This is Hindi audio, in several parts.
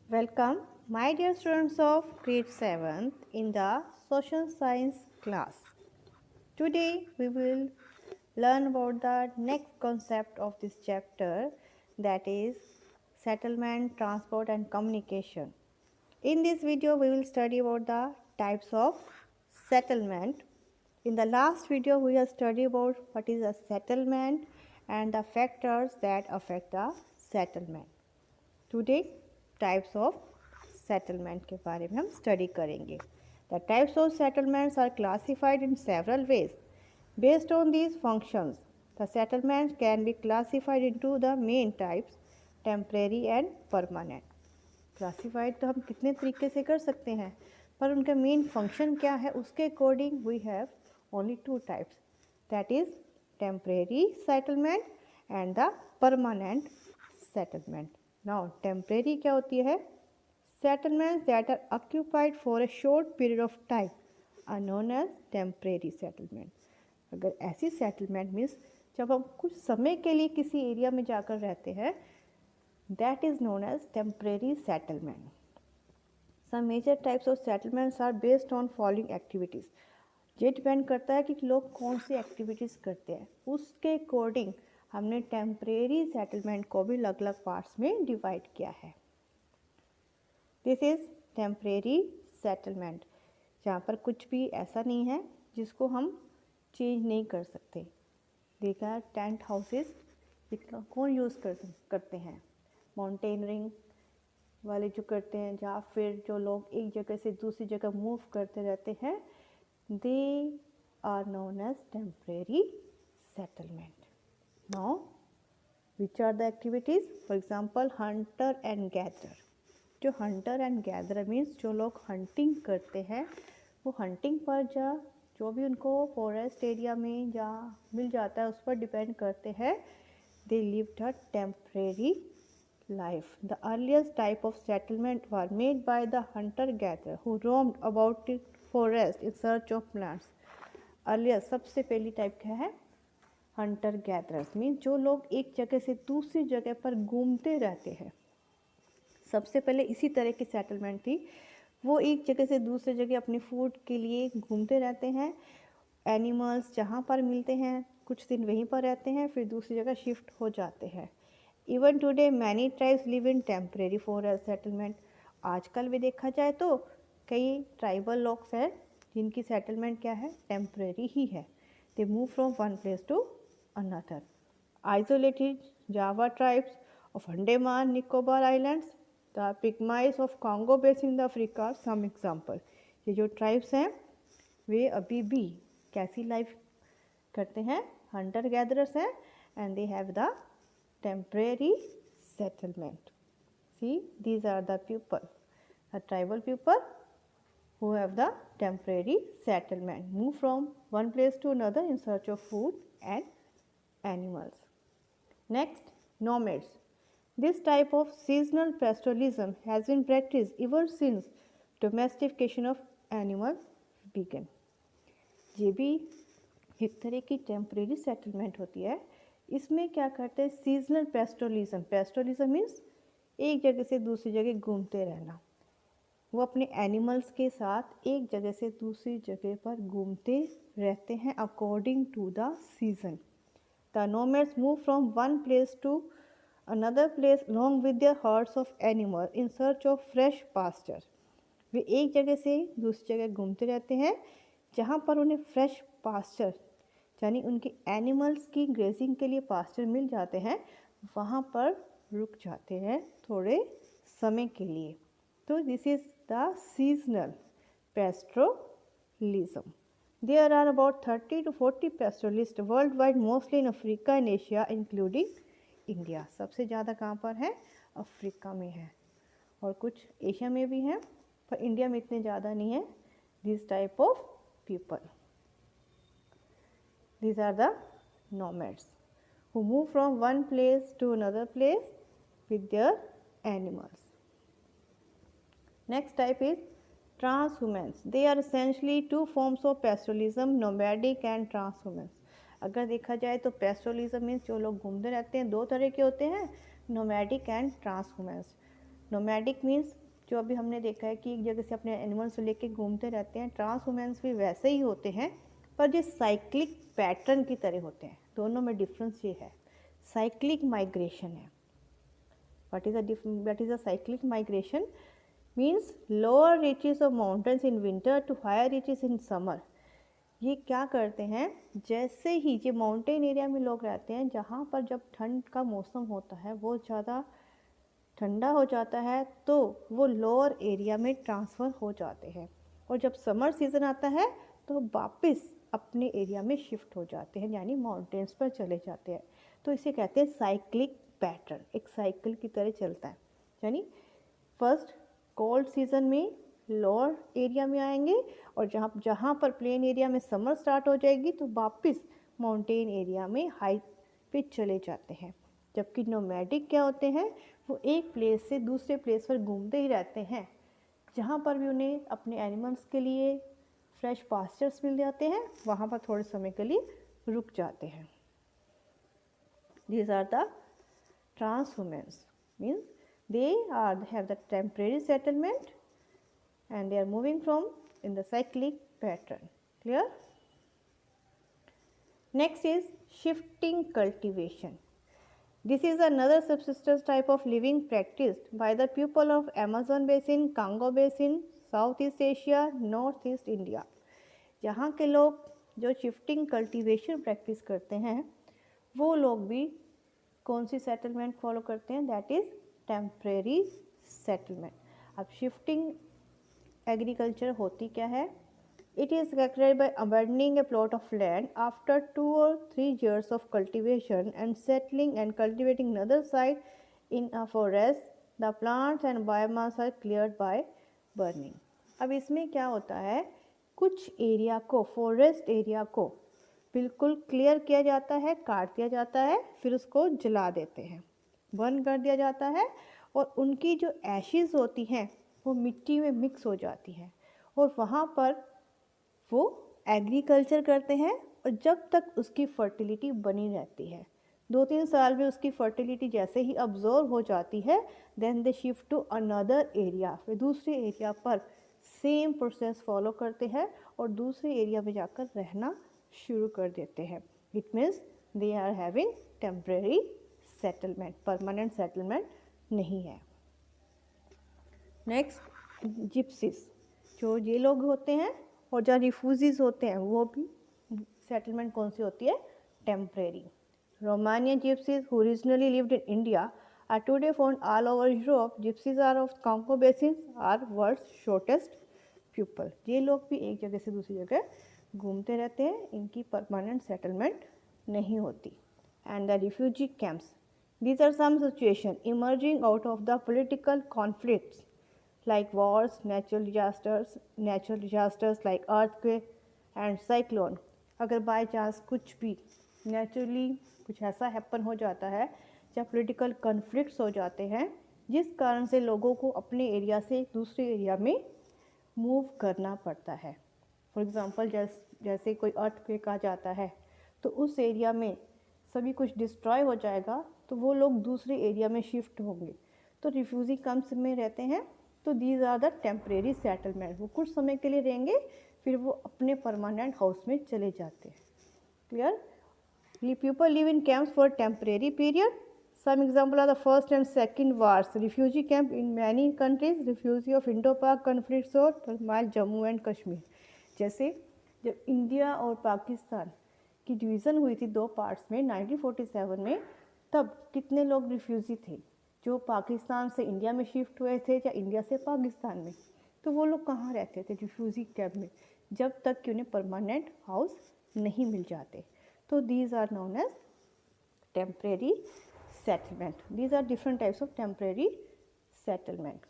Welcome, my dear students of grade 7th in the social science class. Today we will learn about the next concept of this chapter, that is settlement, transport and communication. In this video we will study about the types of settlement. In the last video we have studied about what is a settlement and the factors that affect the settlement. Today types of settlement के बारे में हम स्टडी करेंगे. The types of settlements are classified in several ways based on these functions. The settlements can be classified into the main types temporary and permanent. Classified तो हम कितने तरीके से कर सकते हैं, पर उनका मेन फंक्शन क्या है उसके according we have only two types, that is temporary settlement and the permanent settlement. Now temporary क्या होती है? Settlements that are occupied for a short period of time are known as temporary settlement. अगर ऐसी सेटलमेंट मीन्स जब हम कुछ समय के लिए किसी एरिया में जाकर रहते हैं, that is known as temporary settlement. Some major types of settlements are based on following activities. ये डिपेंड करता है कि लोग कौन सी एक्टिविटीज़ करते हैं, उसके अकॉर्डिंग हमने टेम्परेरी सेटलमेंट को भी अलग अलग पार्ट्स में डिवाइड किया है. दिस इज टेम्परेरी सेटलमेंट, जहाँ पर कुछ भी ऐसा नहीं है जिसको हम चेंज नहीं कर सकते. देखा टेंट हाउसेस जिसका कौन यूज़ करते हैं, माउंटेनरिंग वाले जो करते हैं, या फिर जो लोग एक जगह से दूसरी जगह मूव करते रहते हैं, they are known as temporary settlement. Now, which are the activities? For example, hunter and gatherer. जो hunter and gatherer means जो लोग hunting करते हैं, वो hunting पर जो भी उनको forest area में मिल जाता है उस पर depend करते हैं. They lived a temporary life. The earliest type of settlement were made by the hunter-gatherer who roamed about the forest in search of plants. Earliest सबसे पहली type क्या है? हंटर गैदरर्स मीन जो लोग एक जगह से दूसरी जगह पर घूमते रहते हैं. सबसे पहले इसी तरह की सेटलमेंट थी. वो एक जगह से दूसरी जगह अपने फूड के लिए घूमते रहते हैं. एनिमल्स जहाँ पर मिलते हैं कुछ दिन वहीं पर रहते हैं, फिर दूसरी जगह शिफ्ट हो जाते हैं. Even today many tribes live in temporary forest settlement. आजकल भी देखा जाए तो कई ट्राइबल लोग हैं जिनकी सेटलमेंट क्या है, टेम्परेरी ही है. They move from one place to another. Isolated Java tribes of Andaman Nicobar Islands, the Pygmies of Congo Basin in Africa, some example. ये जो ट्राइब्स हैं वे अभी भी कैसी लाइफ करते हैं, हंटर गैदरर्स हैं, and they have the temporary settlement. See, these are the people, the tribal people who have the temporary settlement, move from one place to another in search of food and animals. Next, nomads. This type of seasonal pastoralism has been practiced ever since domestication of animals began. ये भी एक तरह की टेम्परेरी सेटलमेंट होती है. इसमें क्या करते हैं, सीजनल पेस्टोलिज्म. पेस्टोलिज्म मीन्स एक जगह से दूसरी जगह घूमते रहना. वो अपने एनिमल्स के साथ एक जगह से दूसरी जगह पर घूमते रहते हैं according to the season. The nomads move from one place to another place along with their herds of animals in search of fresh pasture. वे एक जगह से दूसरी जगह घूमते रहते हैं जहाँ पर उन्हें फ्रेश पास्चर यानी उनके एनिमल्स की ग्रेजिंग के लिए पास्चर मिल जाते हैं, वहाँ पर रुक जाते हैं थोड़े समय के लिए. तो this is the seasonal pastoralism. There are about 30 to 40 pastoralists worldwide, mostly in Africa and Asia, including India. सबसे ज़्यादा कहाँ पर है? अफ्रीका में है, और कुछ एशिया में भी हैं, पर इंडिया में इतने ज़्यादा नहीं है. This type of people. These are the nomads who move from one place to another place with their animals. Next type is transhumans. They are essentially two forms of pastoralism, nomadic and transhumans. अगर देखा जाए तो पेस्टोलिज्म मीन्स जो लोग घूमते रहते हैं दो तरह के होते हैं, नोमैडिक एंड ट्रांसह्यूमेंस. नोमैडिक मीन्स जो अभी हमने देखा है कि एक जगह से अपने एनिमल्स को लेके घूमते रहते हैं। ट्रांसह्यूमेंस भी वैसे ही होते हैं पर जो साइक्लिक पैटर्न की तरह होते हैं। दोनों में डिफरेंस ये है, साइक्लिक माइग्रेशन है। What is a cyclic migration? Means lower reaches of mountains in winter to higher reaches in summer. ये क्या करते हैं, जैसे ही जो माउंटेन एरिया में लोग रहते हैं जहाँ पर जब ठंड का मौसम होता है वो ज़्यादा ठंडा हो जाता है तो वो लोअर एरिया में ट्रांसफ़र हो जाते हैं, और जब समर सीज़न आता है तो वापस अपने एरिया में शिफ्ट हो जाते हैं, यानी माउंटेन्स पर चले जाते हैं। तो इसे कहते हैं साइक्लिक पैटर्न, एक साइकिल की तरह चलता है। यानी फर्स्ट कोल्ड सीज़न में लोअर एरिया में आएंगे और जहाँ पर प्लेन एरिया में समर स्टार्ट हो जाएगी तो वापस माउंटेन एरिया में हाई पे चले जाते हैं। जबकि नोमैडिक क्या होते हैं, वो एक प्लेस से दूसरे प्लेस पर घूमते ही रहते हैं, जहाँ पर भी उन्हें अपने एनिमल्स के लिए फ्रेश पास्चर्स मिल जाते हैं वहाँ पर थोड़े समय के लिए रुक जाते हैं। These are the transhumans, means they have the temporary settlement and they are moving from in the cyclic pattern. Clear? Next is shifting cultivation. This is another subsistence type of living practiced by the people of Amazon basin, Congo basin, Southeast Asia, Northeast India. यहाँ के लोग जो शिफ्टिंग कल्टीवेशन प्रैक्टिस करते हैं वो लोग भी कौन सी सेटलमेंट फॉलो करते हैं, दैट इज़ टेम्परेरी सेटलमेंट। अब शिफ्टिंग एग्रीकल्चर होती क्या है? It is characterized by abandoning a plot of land after 2 or 3 years of cultivation and settling and cultivating another side in a forest. The plants and biomass are cleared by burning. अब इसमें क्या होता है, कुछ एरिया को, फॉरेस्ट एरिया को बिल्कुल क्लियर किया जाता है, काट दिया जाता है, फिर उसको जला देते हैं, बर्न कर दिया जाता है, और उनकी जो एशेज़ होती हैं वो मिट्टी में मिक्स हो जाती हैं और वहाँ पर वो एग्रीकल्चर करते हैं। और जब तक उसकी फर्टिलिटी बनी रहती है, 2-3 साल में उसकी फर्टिलिटी जैसे ही अब्जॉर्व हो जाती है, then they shift to another area. फिर दूसरे एरिया पर सेम प्रोसेस फॉलो करते हैं और दूसरे एरिया में जाकर रहना शुरू कर देते हैं। It means they are having temporary settlement, permanent settlement नहीं है। नेक्स्ट जिप्सीज, जो ये लोग होते हैं और जो रिफ्यूजीज होते हैं वो भी सेटलमेंट कौन सी होती है, temporary. Romanian gypsies who originally lived in India are today found all over Europe. Gypsies are of Congo basin are world's shortest people. ये लोग भी एक जगह से दूसरी जगह घूमते रहते हैं, इनकी परमानेंट सेटलमेंट नहीं होती। And the refugee camps. These are some situations emerging out of the political conflicts like wars, natural disasters like earthquake and cyclone. अगर बाय चांस कुछ भी नेचुरली कुछ ऐसा हैपन हो जाता है या पॉलिटिकल कॉन्फ्लिक्ट्स हो जाते हैं जिस कारण से लोगों को अपने एरिया से दूसरे एरिया में मूव करना पड़ता है। फॉर एग्ज़ाम्पल जैसे कोई अर्थक्वेक आ जाता है तो उस एरिया में सभी कुछ डिस्ट्रॉय हो जाएगा, तो वो लोग दूसरे एरिया में शिफ्ट होंगे, तो रिफ्यूजी कैंप्स में रहते हैं। तो these are the temporary settlement, वो कुछ समय के लिए रहेंगे फिर वो अपने परमानेंट हाउस में चले जाते हैं। Clear? People live in camps for temporary period. Some example are the first and second wars, refugee camp in many countries, refugee of Indo-Pak conflicts और turmoil जम्मू एंड कश्मीर। जैसे जब इंडिया और पाकिस्तान की डिवीज़न हुई थी 2 पार्ट्स में 1947 में, तब कितने लोग रिफ्यूजी थे जो पाकिस्तान से इंडिया में शिफ्ट हुए थे या इंडिया से पाकिस्तान में, तो वो लोग कहाँ रहते थे, रिफ्यूजी कैंप में, जब तक कि उन्हें परमानेंट हाउस नहीं मिल जाते। So these are known as temporary settlement. These are different types of temporary settlement.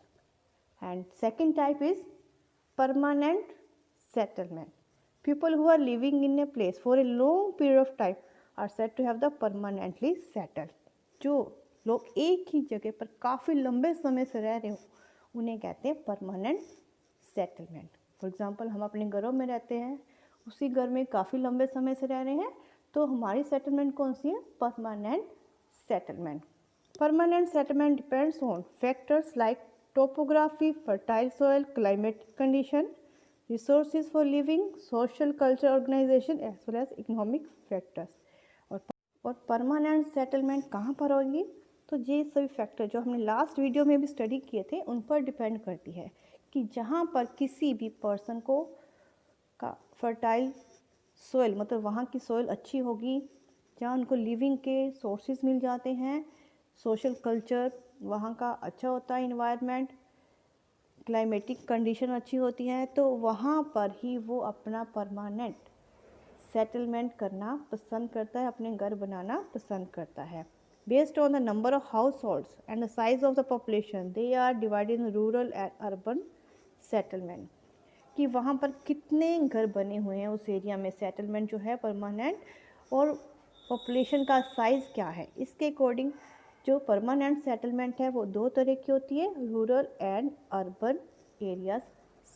And second type is permanent settlement. People who are living in a place for a long period of time are said to have the permanently settled. जो लोग एक ही जगह पर काफ़ी लंबे समय से रह रहे हो उन्हें कहते हैं परमानेंट सेटलमेंट। फॉर एग्ज़ाम्पल हम अपने घरों में रहते हैं, उसी घर में काफ़ी लंबे समय से रह रहे हैं, तो हमारी सेटलमेंट कौन सी है, permanent settlement. Permanent settlement depends on factors like topography, fertile soil, climatic condition, resources for living, social culture organization as well as economic factors. और परमानेंट सेटलमेंट कहाँ पर होगी? तो ये सभी फैक्टर जो हमने लास्ट वीडियो में भी स्टडी किए थे उन पर डिपेंड करती है कि जहाँ पर किसी भी पर्सन को का फर्टाइल सोइल मतलब वहाँ की सोइल अच्छी होगी, जहाँ उनको लिविंग के सोर्सेज मिल जाते हैं, सोशल कल्चर वहाँ का अच्छा होता है, इन्वायरमेंट, क्लाइमेटिक कंडीशन अच्छी होती है, तो वहाँ पर ही वो अपना परमानेंट सेटलमेंट करना पसंद करता है, अपने घर बनाना पसंद करता है. Based on the number of house holds and the size of the population they are divided in rural and urban settlement, कि वहाँ पर कितने घर बने हुए हैं उस एरिया में, सेटलमेंट जो है परमानेंट, और पॉपुलेशन का साइज़ क्या है. इसके अकॉर्डिंग जो परमानेंट सेटलमेंट है वो दो तरह की होती है, rural and urban areas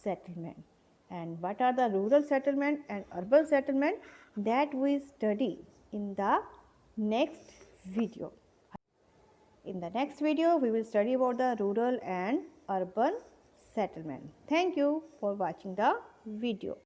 settlement. And what are the rural settlement and urban settlement that we study in the next video. In the next video we will study about the rural and urban settlement. Thank you for watching the video.